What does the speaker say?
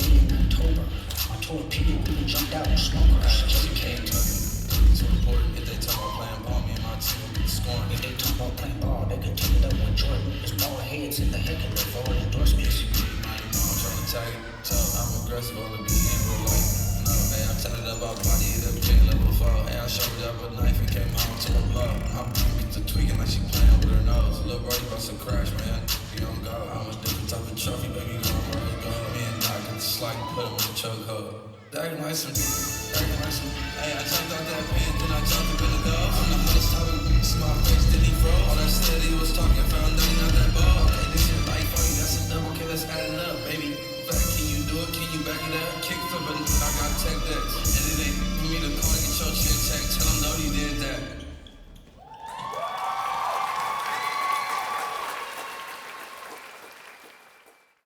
day in October. My torpedo really jumped out and smoke us. Just came to too important. If they talk about playing ball, me and my team will be scoring. If they talk about playing ball, they can take it up with Jordan. It's ball heads in the heckler for all endorsements. I'm trying to tag it tough. I'm aggressive, all the being real life. No, hey, I'm telling about body, it up, chain level fall. Hey, I showed up a knife and came home to the love. My brain gets to tweaking like she playing with her nose. Little brody about to crash, man. You don't go. I'm a different type of trophy, baby. Going where I go. Me and Doc get the slide and put him in the chokehold. Acting like some, hey, I jumped out that pen, then I jumped up in